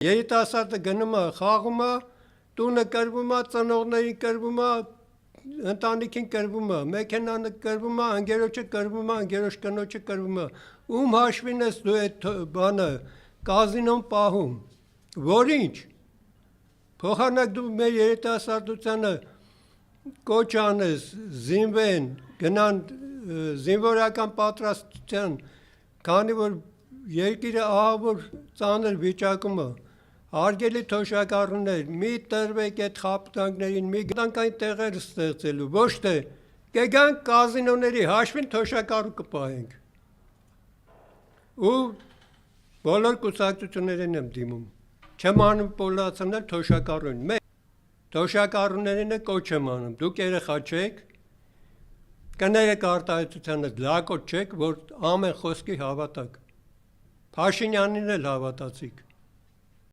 Երիտասարդը գնում է, խաղում է, տունը կրվում է, ծնողներին կրվում է, ընտանիքին կրվում է, մեքենանը կրվում է, ընկերոջը կրվում է, ընկերոջ կնոջը կրվում է։ Ում հաշվին ես դու այդ բանը կազինոն պահում, որինչ։ Փոխանակ դու մեր երիտասարդությանը կոչ անես, զինվեն, գնան զինվորական պատրաստության, քանի որ երկիրը ահավոր ծանր վիճակում է, հարգելի թոշակառուներ, մի տրվեք այդ խապտանգներին, մի գտանք այն տեղեր ստեղծելու, ոչ թե կգանք կազինոների հաշվին թոշակառու կպահենք։ Ու բոլոր կուսակցություններին եմ դիմում, չեմ անում պոլացնել թոշակառուին, թոշակառուներին կոչ եմ անում, դուք երեխա չեք, կներեք արտահայտությանը լակոտ չեք, որ ամեն խոսքի հավատաք, Փաշինյանին էլ հավատացիք։